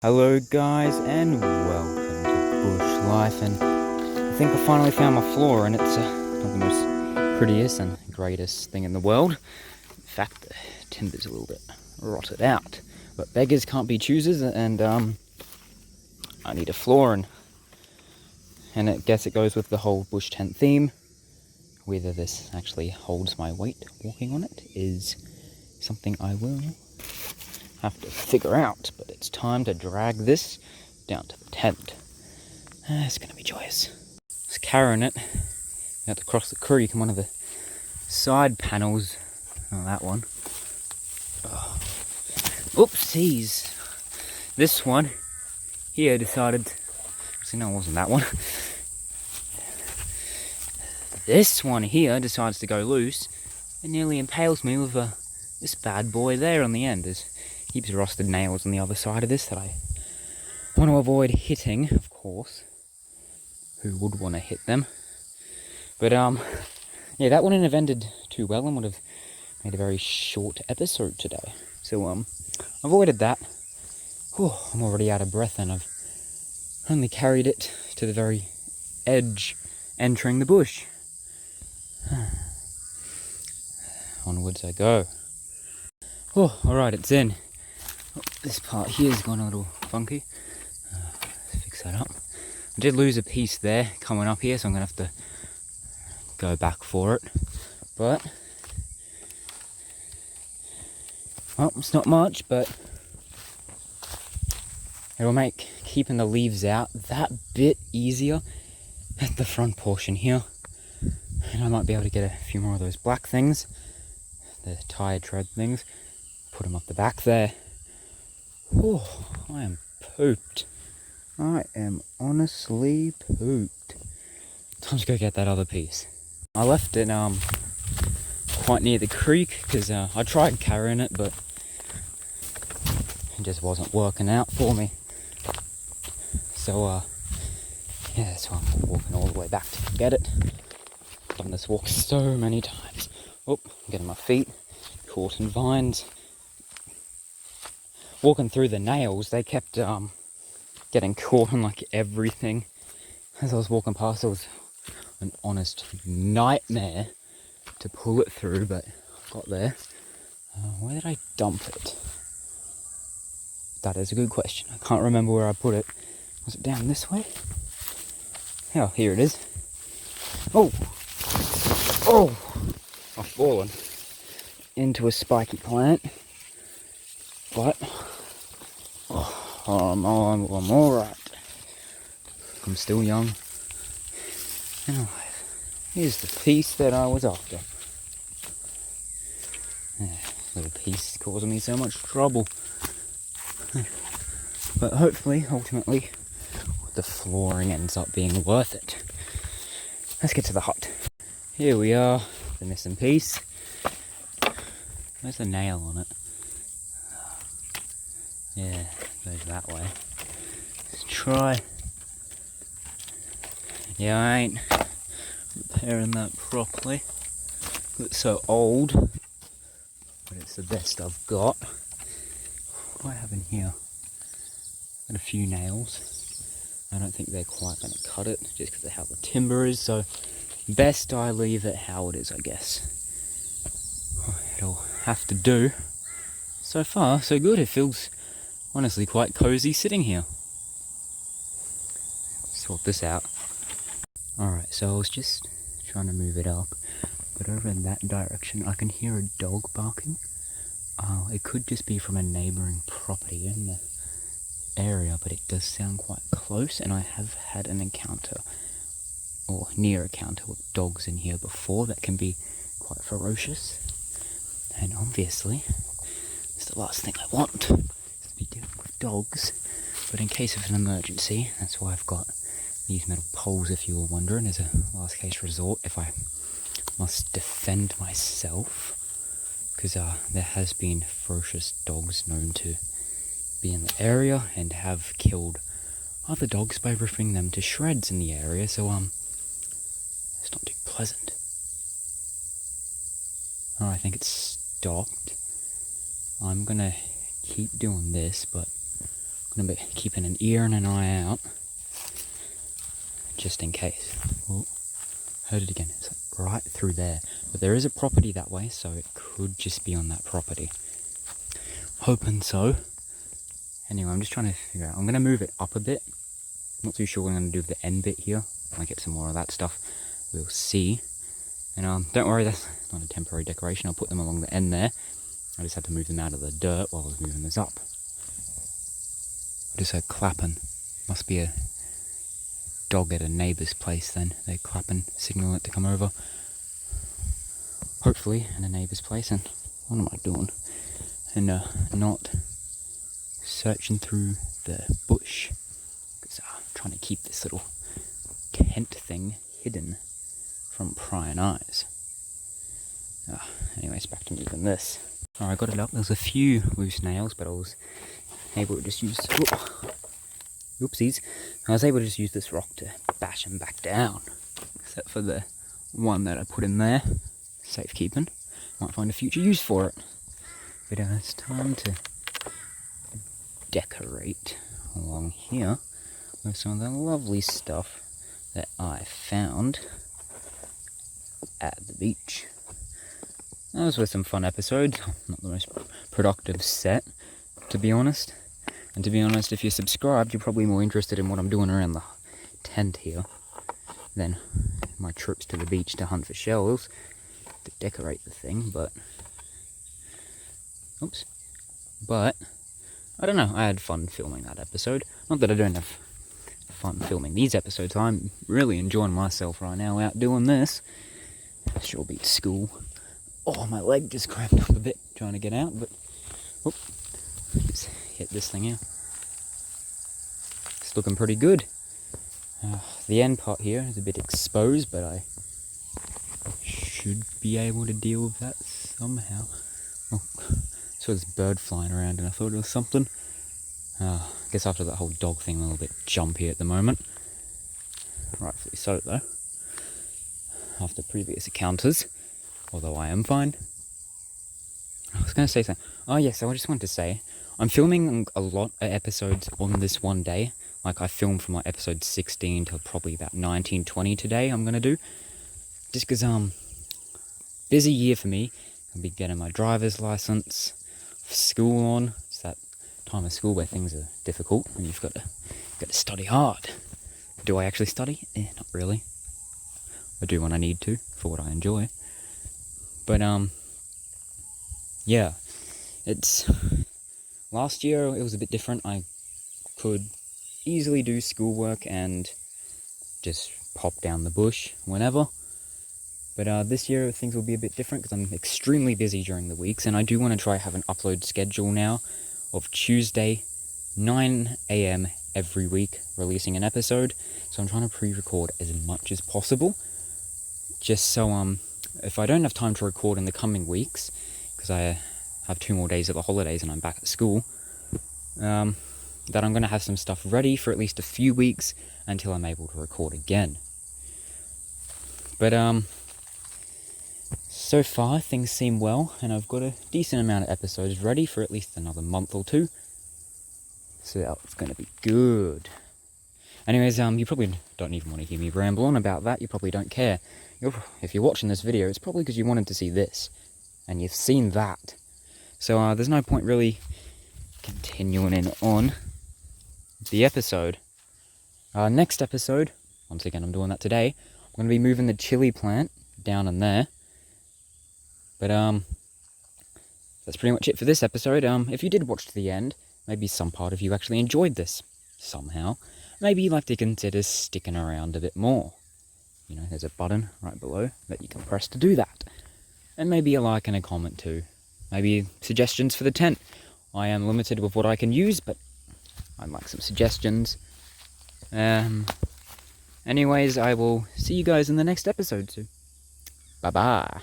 Hello guys and welcome to Bush Life, and I think I finally found my floor, and it's not the most prettiest and greatest thing in the world. In fact, the timber's a little bit rotted out, but beggars can't be choosers, and I need a floor, and I guess it goes with the whole bush tent theme. Whether this actually holds my weight walking on it is something I will have to figure out, but it's time to drag this down to the tent. It's going to be joyous. I was carrying it out to cross the creek, and one of the side panels, that one, oopsies, this one here decided, actually no, it wasn't that one, this one here decides to go loose and nearly impales me with this bad boy there on the end. There's heaps of rusted nails on the other side of this that I want to avoid hitting, of course. Who would want to hit them? But yeah, that wouldn't have ended too well and would have made a very short episode today. So avoided that. Whew, I'm already out of breath, and I've only carried it to the very edge, entering the bush. Onwards I go. Oh, alright, it's in. Oh, this part here's gone a little funky. Let's fix that up. I did lose a piece there coming up here, so I'm going to have to go back for it. But, well, it's not much, but it'll make keeping the leaves out that bit easier at the front portion here. And I might be able to get a few more of those black things, the tire tread things, put them up the back there. Oh, I am pooped. I am honestly pooped. Time to go get that other piece. I left it quite near the creek because I tried carrying it, but it just wasn't working out for me. So yeah, so I'm walking all the way back to get it. Done this walk so many times. Oh, I'm getting my feet caught in vines. Walking through the nails, they kept getting caught on like everything. As I was walking past, it was an honest nightmare to pull it through, but I got there. Where did I dump it? That is a good question. I can't remember where I put it. Was it down this way? Oh, here it is. Oh! Oh! I've fallen into a spiky plant. But I'm alright. I'm still young and alive. Here's the piece that I was after. Little piece causing me so much trouble. But hopefully, ultimately, the flooring ends up being worth it. Let's get to the hut. Here we are, the missing piece. There's a nail on it. Yeah, goes that way. Let's try. Yeah, I ain't repairing that properly. It's so old, but it's the best I've got. What do I have in here? Got a few nails. I don't think they're quite going to cut it, just because of how the timber is, so best I leave it how it is, I guess. It'll have to do. So far, so good. It feels honestly quite cozy sitting here. Sort this out. Alright, so I was just trying to move it up, but over in that direction I can hear a dog barking. It could just be from a neighbouring property in the area, but it does sound quite close, and I have had an encounter, or near encounter, with dogs in here before that can be quite ferocious. And obviously, it's the last thing I want, is to be dealing with dogs. But in case of an emergency, that's why I've got these metal poles, if you were wondering, as a last case resort, if I must defend myself. Because there has been ferocious dogs known to be in the area and have killed other dogs by ripping them to shreds in the area, so it's not too pleasant. Oh, I think it's stopped. I'm gonna keep doing this, but I'm going to be keeping an ear and an eye out, just in case. Oh, heard it again. It's right through there. But there is a property that way, so it could just be on that property. Hoping so. Anyway, I'm just trying to figure out. I'm going to move it up a bit. Not too sure what I'm going to do with the end bit here. I might get some more of that stuff. We'll see. And don't worry, that's not a temporary decoration. I'll put them along the end there. I just had to move them out of the dirt while I was moving this up. I just heard clapping. Must be a dog at a neighbour's place then. They're clapping, signaling it to come over. Hopefully in a neighbour's place. And what am I doing? And not searching through the bush. Because I'm trying to keep this little tent thing hidden from prying eyes. Anyways, back to moving this. Alright, I got it up. There's a few loose nails, but I was able to just use... Oopsies. I was able to just use this rock to bash them back down. Except for the one that I put in there. Safekeeping. Might find a future use for it. But it's time to decorate along here with some of the lovely stuff that I found at the beach. Those were some fun episodes. Not the most productive set, to be honest. And to be honest, if you're subscribed, you're probably more interested in what I'm doing around the tent here than my trips to the beach to hunt for shells to decorate the thing, but... Oops. But, I don't know, I had fun filming that episode. Not that I don't have fun filming these episodes. I'm really enjoying myself right now out doing this. Sure beats school. Oh, my leg just cramped up a bit trying to get out, but... Oh, just hit this thing here. It's looking pretty good. The end part here is a bit exposed, but I should be able to deal with that somehow. Oh, saw this bird flying around and I thought it was something. I guess after that whole dog thing, I'm a little bit jumpy at the moment. Rightfully so, though. After previous encounters. Although I am fine. I was going to say something. Oh yes, I just wanted to say, I'm filming a lot of episodes on this one day. Like I filmed from like episode 16 to probably about 19, 20 today I'm going to do. Just because, busy year for me. I'll be getting my driver's license, school on. It's that time of school where things are difficult and you've got to study hard. Do I actually study? Not really. I do when I need to, for what I enjoy. But, yeah, it's, last year it was a bit different. I could easily do schoolwork and just pop down the bush whenever. But this year things will be a bit different because I'm extremely busy during the weeks, and I do want to try have an upload schedule now of Tuesday, 9 AM every week, releasing an episode. So I'm trying to pre-record as much as possible, just so, if I don't have time to record in the coming weeks, because I have 2 more days of the holidays and I'm back at school, that I'm going to have some stuff ready for at least a few weeks until I'm able to record again. But, so far things seem well, and I've got a decent amount of episodes ready for at least another month or 2. So that's going to be good. Anyways, you probably don't even want to hear me ramble on about that. You probably don't care. If you're watching this video, it's probably because you wanted to see this, and you've seen that. So there's no point really continuing on the episode. Next episode, once again I'm doing that today, I'm going to be moving the chili plant down in there. But that's pretty much it for this episode. If you did watch to the end, maybe some part of you actually enjoyed this somehow. Maybe you'd like to consider sticking around a bit more. You know, there's a button right below that you can press to do that. And maybe a like and a comment too. Maybe suggestions for the tent. I am limited with what I can use, but I'd like some suggestions. Anyways, I will see you guys in the next episode too. Bye-bye.